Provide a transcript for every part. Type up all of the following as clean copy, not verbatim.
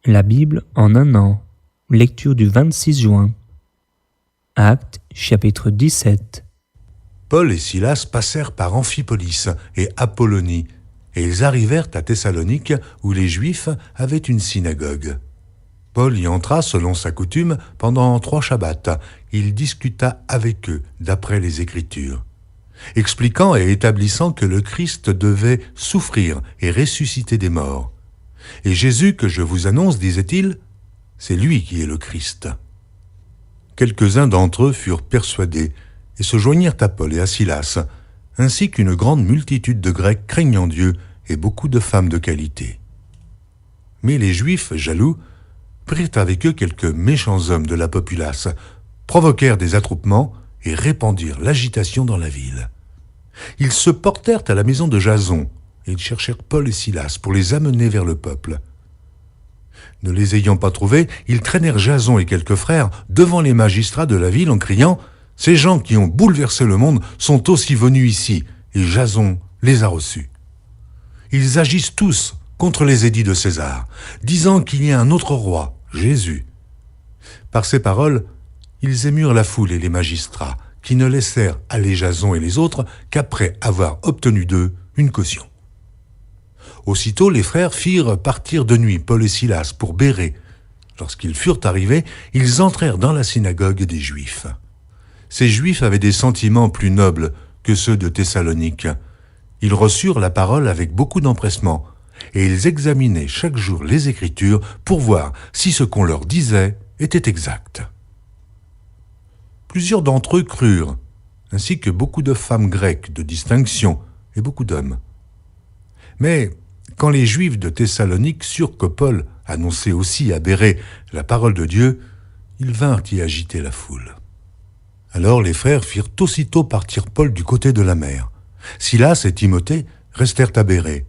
La Bible en un an. Lecture du 26 juin. Actes, chapitre 17. Paul et Silas passèrent par Amphipolis et Apollonie, et ils arrivèrent à Thessalonique, où les Juifs avaient une synagogue. Paul y entra selon sa coutume pendant 3 shabbats. Il discuta avec eux d'après les Écritures, expliquant et établissant que le Christ devait souffrir et ressusciter des morts. Et Jésus que je vous annonce, disait-il, c'est lui qui est le Christ. Quelques-uns d'entre eux furent persuadés et se joignirent à Paul et à Silas, ainsi qu'une grande multitude de Grecs craignant Dieu et beaucoup de femmes de qualité. Mais les Juifs, jaloux, prirent avec eux quelques méchants hommes de la populace, provoquèrent des attroupements et répandirent l'agitation dans la ville. Ils se portèrent à la maison de Jason, et ils cherchèrent Paul et Silas pour les amener vers le peuple. Ne les ayant pas trouvés, ils traînèrent Jason et quelques frères devant les magistrats de la ville en criant « Ces gens qui ont bouleversé le monde sont aussi venus ici, et Jason les a reçus. Ils agissent tous contre les édits de César, disant qu'il y a un autre roi, Jésus. » Par ces paroles, ils émurent la foule et les magistrats, qui ne laissèrent aller Jason et les autres qu'après avoir obtenu d'eux une caution. Aussitôt, les frères firent partir de nuit Paul et Silas pour Bérée. Lorsqu'ils furent arrivés, ils entrèrent dans la synagogue des Juifs. Ces Juifs avaient des sentiments plus nobles que ceux de Thessalonique. Ils reçurent la parole avec beaucoup d'empressement, et ils examinaient chaque jour les Écritures pour voir si ce qu'on leur disait était exact. Plusieurs d'entre eux crurent, ainsi que beaucoup de femmes grecques de distinction et beaucoup d'hommes. Mais quand les Juifs de Thessalonique surent que Paul annonçait aussi à Bérée la parole de Dieu, ils vinrent y agiter la foule. Alors les frères firent aussitôt partir Paul du côté de la mer. Silas et Timothée restèrent à Bérée.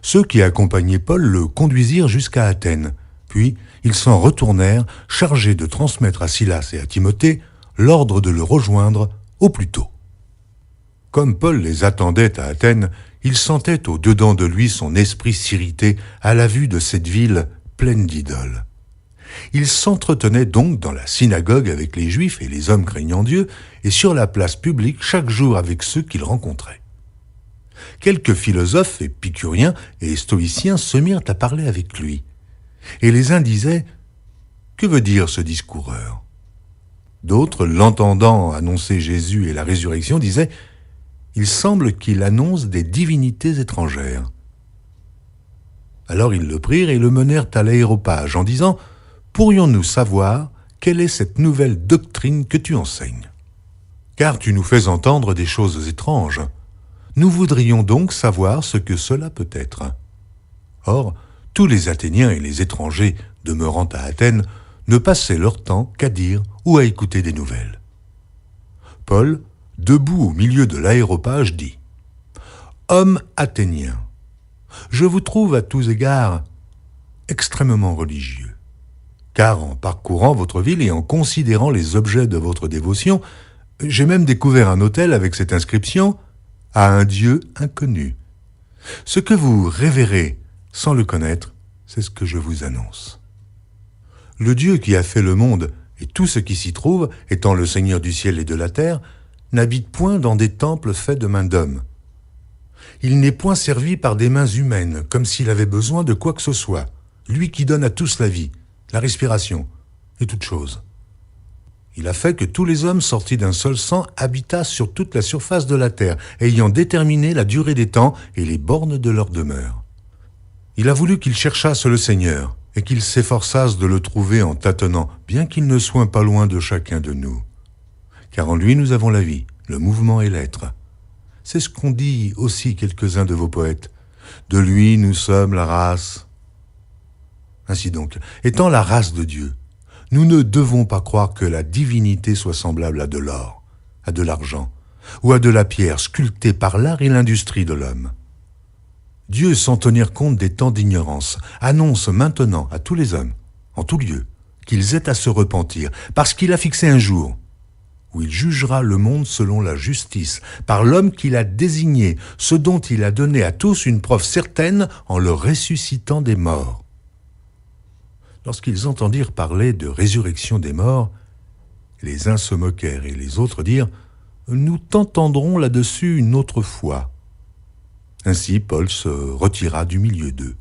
Ceux qui accompagnaient Paul le conduisirent jusqu'à Athènes, puis ils s'en retournèrent chargés de transmettre à Silas et à Timothée l'ordre de le rejoindre au plus tôt. Comme Paul les attendait à Athènes, il sentait au-dedans de lui son esprit s'irriter à la vue de cette ville pleine d'idoles. Il s'entretenait donc dans la synagogue avec les Juifs et les hommes craignant Dieu, et sur la place publique chaque jour avec ceux qu'il rencontrait. Quelques philosophes épicuriens et stoïciens se mirent à parler avec lui, et les uns disaient « Que veut dire ce discoureur ?» D'autres, l'entendant annoncer Jésus et la résurrection, disaient « Il semble qu'il annonce des divinités étrangères. » Alors ils le prirent et le menèrent à l'aréopage en disant « Pourrions-nous savoir quelle est cette nouvelle doctrine que tu enseignes? Car tu nous fais entendre des choses étranges. Nous voudrions donc savoir ce que cela peut être. » Or, tous les Athéniens et les étrangers demeurant à Athènes ne passaient leur temps qu'à dire ou à écouter des nouvelles. Paul, debout au milieu de l'aréopage, dit « Hommes athéniens, je vous trouve à tous égards extrêmement religieux, car en parcourant votre ville et en considérant les objets de votre dévotion, j'ai même découvert un autel avec cette inscription « À un Dieu inconnu ». Ce que vous révérez sans le connaître, c'est ce que je vous annonce. Le Dieu qui a fait le monde et tout ce qui s'y trouve, étant le Seigneur du ciel et de la terre, n'habite point dans des temples faits de mains d'hommes. Il n'est point servi par des mains humaines, comme s'il avait besoin de quoi que ce soit, lui qui donne à tous la vie, la respiration et toutes choses. Il a fait que tous les hommes sortis d'un seul sang habitassent sur toute la surface de la terre, ayant déterminé la durée des temps et les bornes de leur demeure. Il a voulu qu'ils cherchassent le Seigneur, et qu'ils s'efforçassent de le trouver en tâtonnant, bien qu'il ne soit pas loin de chacun de nous. Car en lui nous avons la vie, le mouvement et l'être. C'est ce qu'ont dit aussi quelques-uns de vos poètes. De lui nous sommes la race. Ainsi donc, étant la race de Dieu, nous ne devons pas croire que la divinité soit semblable à de l'or, à de l'argent, ou à de la pierre sculptée par l'art et l'industrie de l'homme. Dieu, sans tenir compte des temps d'ignorance, annonce maintenant à tous les hommes, en tout lieu, qu'ils aient à se repentir, parce qu'il a fixé un jour où il jugera le monde selon la justice, par l'homme qu'il a désigné, ce dont il a donné à tous une preuve certaine en le ressuscitant des morts. lorsqu'ils entendirent parler de résurrection des morts, les uns se moquèrent et les autres dirent « Nous t'entendrons là-dessus une autre fois ». Ainsi Paul se retira du milieu d'eux.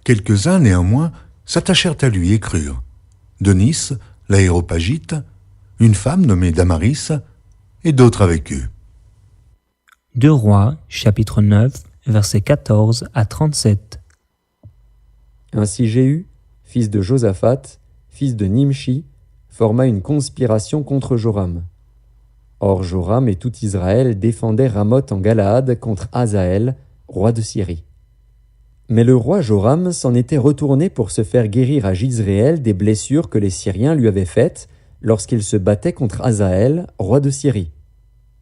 Quelques-uns, néanmoins, s'attachèrent à lui et crurent. Denis, l'Aréopagite, une femme nommée Damaris, et d'autres avec eux. 2 Rois, chapitre 9, versets 14 à 37. Ainsi Jéhu, fils de Josaphat, fils de Nimshi, forma une conspiration contre Joram. Or Joram et tout Israël défendaient Ramoth en Galaad contre Hazaël, roi de Syrie. Mais le roi Joram s'en était retourné pour se faire guérir à Jizréel des blessures que les Syriens lui avaient faites lorsqu'il se battait contre Hazaël, roi de Syrie.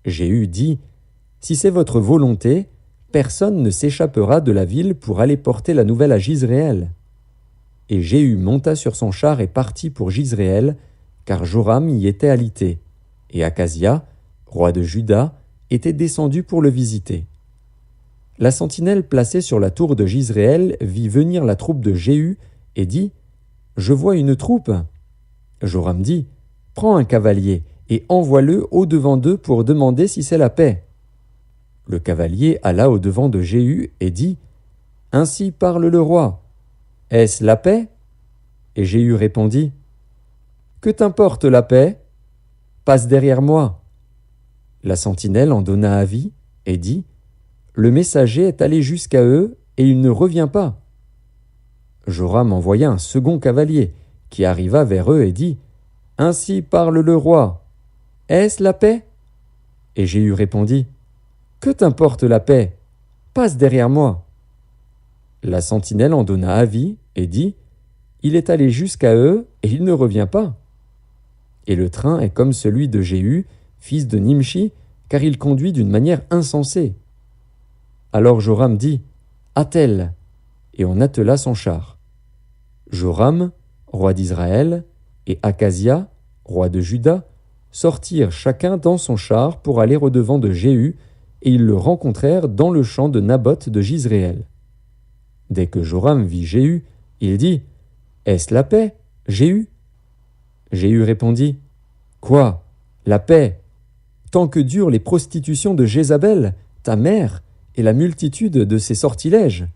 Jéhu dit « Si c'est votre volonté, personne ne s'échappera de la ville pour aller porter la nouvelle à Jizréel. » Et Jéhu monta sur son char et partit pour Jizréel, car Joram y était alité, et Akazia, roi de Juda, était descendu pour le visiter. La sentinelle placée sur la tour de Jizréel vit venir la troupe de Jéhu et dit « Je vois une troupe. » Joram dit « Prends un cavalier et envoie-le au-devant d'eux pour demander si c'est la paix. » Le cavalier alla au-devant de Jéhu et dit « Ainsi parle le roi. Est-ce la paix ?» Et Jéhu répondit « Que t'importe la paix? Passe derrière moi. » La sentinelle en donna avis et dit « Le messager est allé jusqu'à eux et il ne revient pas. » Joram envoya un second cavalier qui arriva vers eux et dit « Ainsi parle le roi. Est-ce la paix? » Et Jéhu répondit « Que t'importe la paix? Passe derrière moi. » La sentinelle en donna avis et dit « Il est allé jusqu'à eux et il ne revient pas. » Et le train est comme celui de Jéhu, fils de Nimshi, car il conduit d'une manière insensée. Alors Joram dit « Attelle !» et on attela son char. Joram, roi d'Israël, et Akazia, roi de Juda, sortirent chacun dans son char pour aller au-devant de Jéhu, et ils le rencontrèrent dans le champ de Naboth de Jizréel. Dès que Joram vit Jéhu, il dit « Est-ce la paix, Jéhu ?» Jéhu répondit « Quoi, la paix? Tant que durent les prostitutions de Jézabel, ta mère, et la multitude de ses sortilèges. »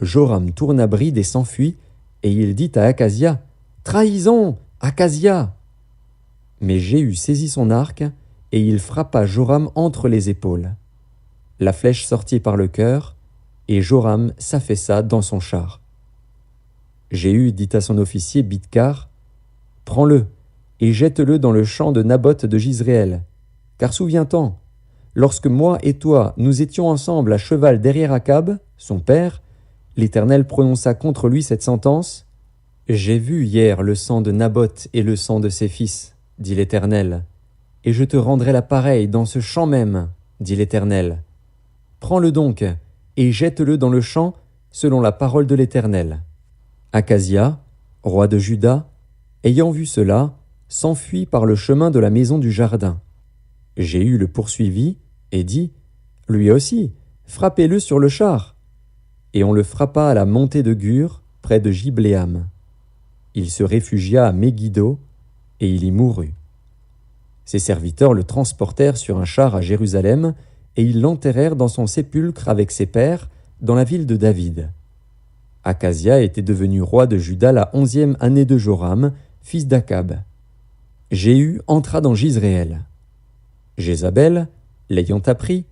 Joram tourna bride et s'enfuit, et il dit à Akazia « Trahison, Akazia !» Mais Jéhu saisit son arc, et il frappa Joram entre les épaules. La flèche sortit par le cœur, et Joram s'affaissa dans son char. Jéhu dit à son officier Bidkar « Prends-le, et jette-le dans le champ de Naboth de Jizréel, car souviens-t'en, lorsque moi et toi nous étions ensemble à cheval derrière Akab, son père, l'Éternel prononça contre lui cette sentence. « J'ai vu hier le sang de Naboth et le sang de ses fils, dit l'Éternel, et je te rendrai la pareille dans ce champ même, dit l'Éternel. Prends-le donc, et jette-le dans le champ, selon la parole de l'Éternel. » Akazia, roi de Juda, ayant vu cela, s'enfuit par le chemin de la maison du jardin. Jéhu le poursuivit et dit « Lui aussi, frappez-le sur le char. » Et on le frappa à la montée de Gur, près de Gibléam. Il se réfugia à Megiddo, et il y mourut. Ses serviteurs le transportèrent sur un char à Jérusalem, et ils l'enterrèrent dans son sépulcre avec ses pères, dans la ville de David. Akazia était devenu roi de Juda la 11e année de Joram, fils d'Akab. Jéhu entra dans Jizréel. Jézabel, l'ayant appris,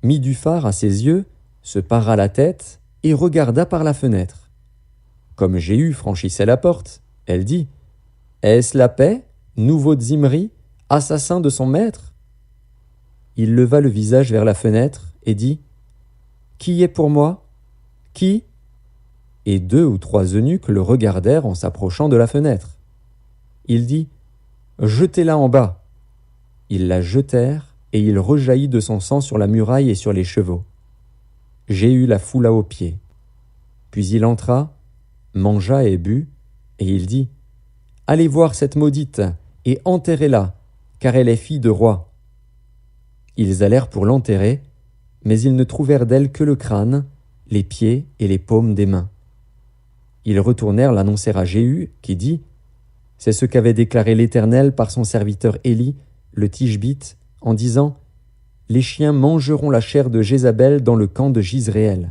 mit du fard à ses yeux, se para la tête et regarda par la fenêtre. Comme Jéhu franchissait la porte, elle dit « Est-ce la paix, nouveau Zimri, assassin de son maître ?» Il leva le visage vers la fenêtre et dit « Qui est pour moi? Qui ?» Et 2 ou 3 eunuques le regardèrent en s'approchant de la fenêtre. Il dit « Jetez-la en bas !» Ils la jetèrent, et il rejaillit de son sang sur la muraille et sur les chevaux. Jéhu la foula aux pieds. Puis il entra, mangea et but, et il dit « Allez voir cette maudite, et enterrez-la, car elle est fille de roi. » Ils allèrent pour l'enterrer, mais ils ne trouvèrent d'elle que le crâne, les pieds et les paumes des mains. Ils retournèrent l'annoncer à Jéhu, qui dit « C'est ce qu'avait déclaré l'Éternel par son serviteur Élie, le Tishbite, en disant « Les chiens mangeront la chair de Jézabel dans le camp de Jizréel.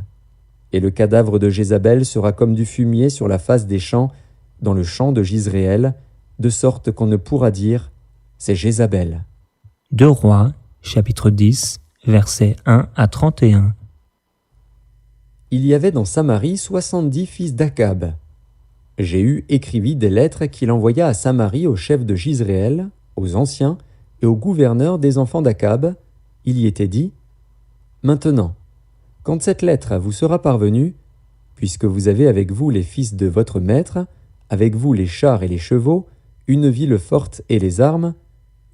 Et le cadavre de Jézabel sera comme du fumier sur la face des champs, dans le champ de Jizréel, de sorte qu'on ne pourra dire « C'est Jézabel ». 2 Rois, chapitre 10, versets 1 à 31. Il y avait dans Samarie 70 fils d'Akab. Jéhu écrivit des lettres qu'il envoya à Samarie aux chefs de Jizréel, aux anciens et aux gouverneurs des enfants d'Akab. Il y était dit « Maintenant, quand cette lettre vous sera parvenue, puisque vous avez avec vous les fils de votre maître, avec vous les chars et les chevaux, une ville forte et les armes,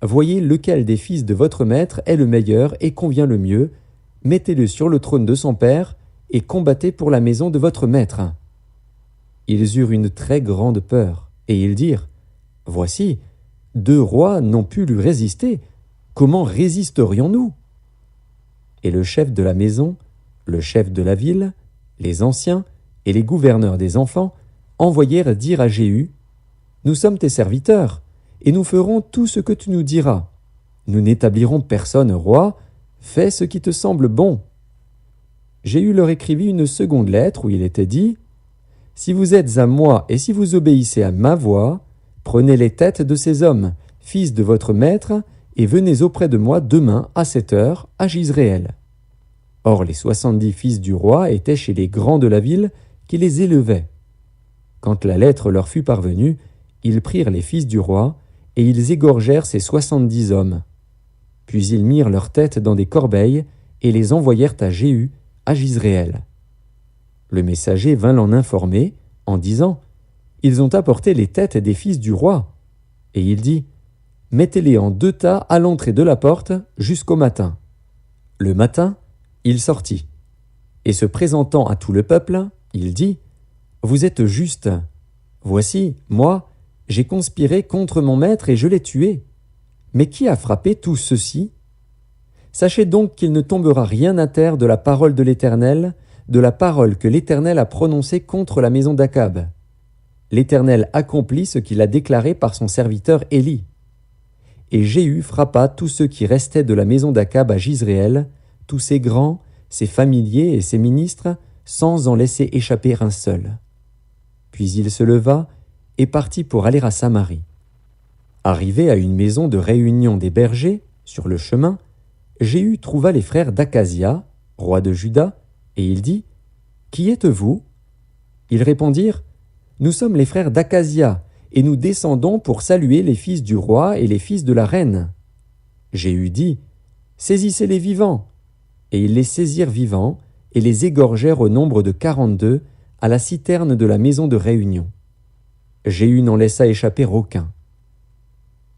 voyez lequel des fils de votre maître est le meilleur et convient le mieux, mettez-le sur le trône de son père, et combattez pour la maison de votre maître. » Ils eurent une très grande peur, et ils dirent « Voici, 2 rois n'ont pu lui résister, comment résisterions-nous » Et le chef de la maison, le chef de la ville, les anciens et les gouverneurs des enfants envoyèrent dire à Jéhu « Nous sommes tes serviteurs, et nous ferons tout ce que tu nous diras. Nous n'établirons personne roi, fais ce qui te semble bon. » Jéhu leur écrivit une seconde lettre où il était dit « Si vous êtes à moi et si vous obéissez à ma voix, prenez les têtes de ces hommes, fils de votre maître, et venez auprès de moi demain à 7 heures à Jizréel. » Or les 70 fils du roi étaient chez les grands de la ville qui les élevaient. Quand la lettre leur fut parvenue, ils prirent les fils du roi, et ils égorgèrent ces 70 hommes. Puis ils mirent leurs têtes dans des corbeilles, et les envoyèrent à Jéhu, à Jizréel. Le messager vint l'en informer, en disant « Ils ont apporté les têtes des fils du roi. » Et il dit « Mettez-les en 2 tas à l'entrée de la porte jusqu'au matin. » Le matin, il sortit. Et se présentant à tout le peuple, il dit « Vous êtes justes. Voici, moi, j'ai conspiré contre mon maître et je l'ai tué. Mais qui a frappé tout ceci ? Sachez donc qu'il ne tombera rien à terre de la parole de l'Éternel, de la parole que l'Éternel a prononcée contre la maison d'Akab. L'Éternel accomplit ce qu'il a déclaré par son serviteur Élie. » Et Jéhu frappa tous ceux qui restaient de la maison d'Akab à Jizréel, tous ses grands, ses familiers et ses ministres, sans en laisser échapper un seul. Puis il se leva et partit pour aller à Samarie. Arrivé à une maison de réunion des bergers, sur le chemin, Jéhu trouva les frères d'Akazia, roi de Juda, et il dit « Qui êtes-vous » Ils répondirent « Nous sommes les frères d'Akazia, et nous descendons pour saluer les fils du roi et les fils de la reine. » Jéhu dit « Saisissez-les vivants !» Et ils les saisirent vivants, et les égorgèrent au nombre de 42 à la citerne de la maison de réunion. Jéhu n'en laissa échapper aucun.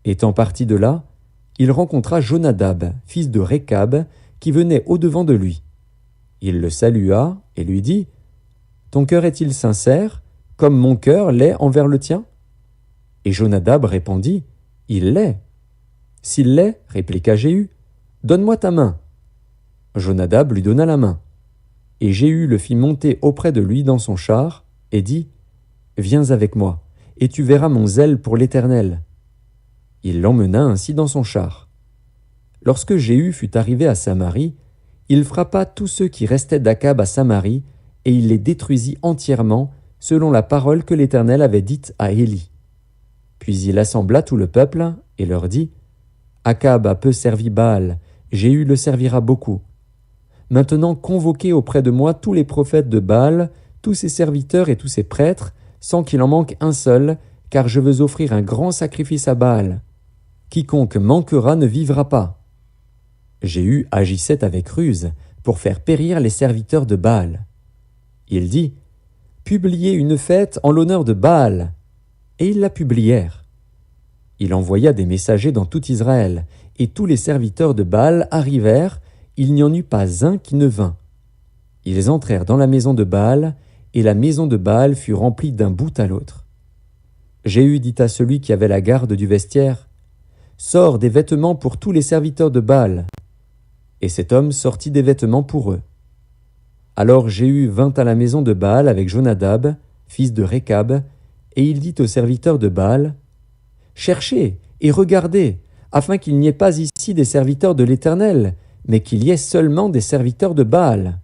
Étant parti de là, il rencontra Jonadab, fils de Récab, qui venait au-devant de lui. Il le salua et lui dit « Ton cœur est-il sincère, comme mon cœur l'est envers le tien ?» Et Jonadab répondit « Il l'est. » « S'il l'est, répliqua Jéhu, « donne-moi ta main. » Jonadab lui donna la main. Et Jéhu le fit monter auprès de lui dans son char, et dit « Viens avec moi, et tu verras mon zèle pour l'Éternel. » Il l'emmena ainsi dans son char. Lorsque Jéhu fut arrivé à Samarie, il frappa tous ceux qui restaient d'Akab à Samarie, et il les détruisit entièrement, selon la parole que l'Éternel avait dite à Élie. Puis il assembla tout le peuple, et leur dit « Akab a peu servi Baal, Jéhu le servira beaucoup. Maintenant convoquez auprès de moi tous les prophètes de Baal, tous ses serviteurs et tous ses prêtres, sans qu'il en manque un seul, car je veux offrir un grand sacrifice à Baal. Quiconque manquera ne vivra pas. » Jéhu agissait avec ruse pour faire périr les serviteurs de Baal. Il dit « Publiez une fête en l'honneur de Baal. » Et ils la publièrent. Il envoya des messagers dans tout Israël, et tous les serviteurs de Baal arrivèrent, il n'y en eut pas un qui ne vint. Ils entrèrent dans la maison de Baal, et la maison de Baal fut remplie d'un bout à l'autre. Jéhu dit à celui qui avait la garde du vestiaire, « Sors des vêtements pour tous les serviteurs de Baal. » Et cet homme sortit des vêtements pour eux. Alors Jéhu vint à la maison de Baal avec Jonadab, fils de Rékab, et il dit aux serviteurs de Baal, « Cherchez et regardez, afin qu'il n'y ait pas ici des serviteurs de l'Éternel, mais qu'il y ait seulement des serviteurs de Baal. »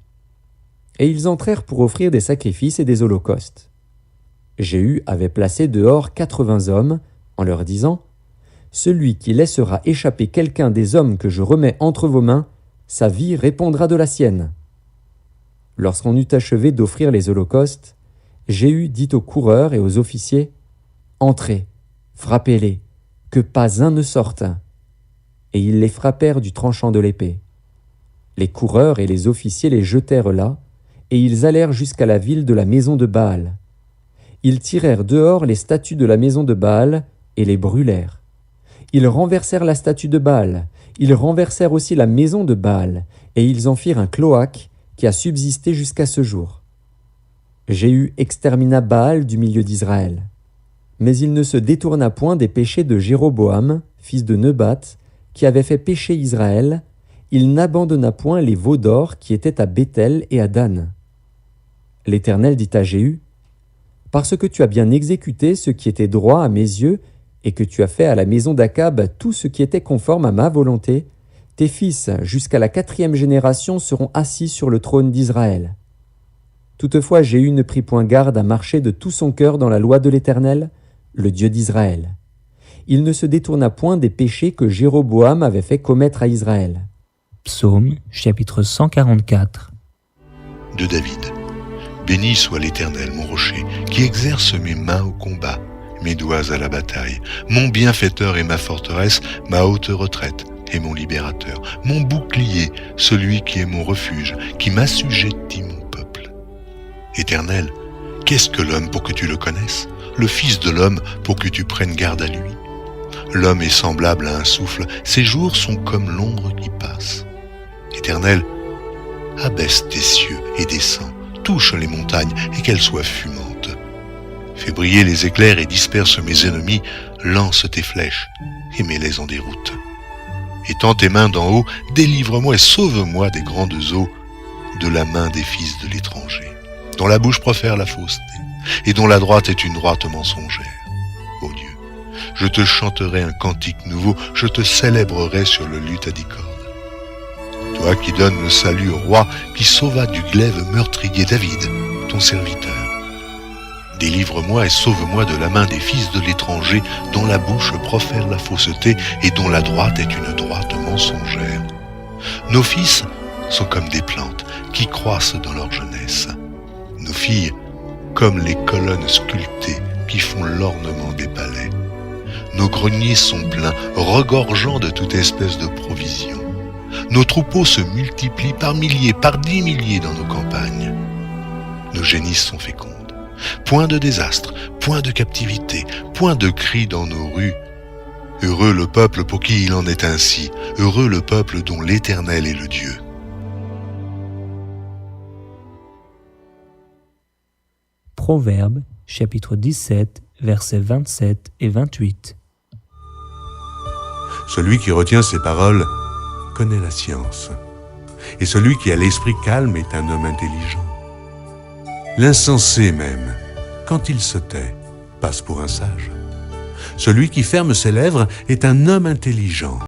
Et ils entrèrent pour offrir des sacrifices et des holocaustes. Jéhu avait placé dehors 80 hommes, en leur disant, « Celui qui laissera échapper quelqu'un des hommes que je remets entre vos mains, sa vie répondra de la sienne. » Lorsqu'on eut achevé d'offrir les holocaustes, Jéhu dit aux coureurs et aux officiers, « Entrez, frappez-les, que pas un ne sorte. » Et ils les frappèrent du tranchant de l'épée. Les coureurs et les officiers les jetèrent là, et ils allèrent jusqu'à la ville de la maison de Baal. Ils tirèrent dehors les statues de la maison de Baal et les brûlèrent. Ils renversèrent la statue de Baal, ils renversèrent aussi la maison de Baal, et ils en firent un cloaque qui a subsisté jusqu'à ce jour. Jéhu extermina Baal du milieu d'Israël. Mais il ne se détourna point des péchés de Jéroboam, fils de Nebat, qui avait fait pécher Israël. Il n'abandonna point les veaux d'or qui étaient à Béthel et à Dan. L'Éternel dit à Jéhu, « Parce que tu as bien exécuté ce qui était droit à mes yeux, et que tu as fait à la maison d'Akab tout ce qui était conforme à ma volonté, tes fils jusqu'à la 4e génération seront assis sur le trône d'Israël. » Toutefois Jéhu ne prit point garde à marcher de tout son cœur dans la loi de l'Éternel, le Dieu d'Israël. Il ne se détourna point des péchés que Jéroboam avait fait commettre à Israël. Psaume chapitre 144. De David. Béni soit l'Éternel, mon rocher, qui exerce mes mains au combat, mes doigts à la bataille, mon bienfaiteur et ma forteresse, ma haute retraite et mon libérateur, mon bouclier, celui qui est mon refuge, qui m'assujettit mon peuple. Éternel, qu'est-ce que l'homme pour que tu le connaisses, le Fils de l'homme pour que tu prennes garde à lui? L'homme est semblable à un souffle, ses jours sont comme l'ombre qui passe. Éternel, abaisse tes cieux et descends, touche les montagnes et qu'elles soient fumantes. Fais briller les éclairs et disperse mes ennemis, lance tes flèches et mets-les en déroute. Étends tes mains d'en haut, délivre-moi et sauve-moi des grandes eaux, de la main des fils de l'étranger, dont la bouche profère la fausseté, et dont la droite est une droite mensongère. Ô Dieu, je te chanterai un cantique nouveau, je te célébrerai sur le luth à 10 cordes. Toi qui donnes le salut au roi, qui sauva du glaive meurtrier David, ton serviteur. Délivre-moi et sauve-moi de la main des fils de l'étranger, dont la bouche profère la fausseté et dont la droite est une droite mensongère. Nos fils sont comme des plantes qui croissent dans leur jeunesse. Nos filles comme les colonnes sculptées qui font l'ornement des palais. Nos greniers sont pleins, regorgeant de toute espèce de provisions. Nos troupeaux se multiplient par milliers, par 10 milliers dans nos campagnes. Nos génisses sont fécondes. Point de désastre, point de captivité, point de cris dans nos rues. Heureux le peuple pour qui il en est ainsi, heureux le peuple dont l'Éternel est le Dieu. Proverbes chapitre 17, versets 27 et 28. Celui qui retient ses paroles connaît la science, et celui qui a l'esprit calme est un homme intelligent. L'insensé même, quand il se tait, passe pour un sage. Celui qui ferme ses lèvres est un homme intelligent.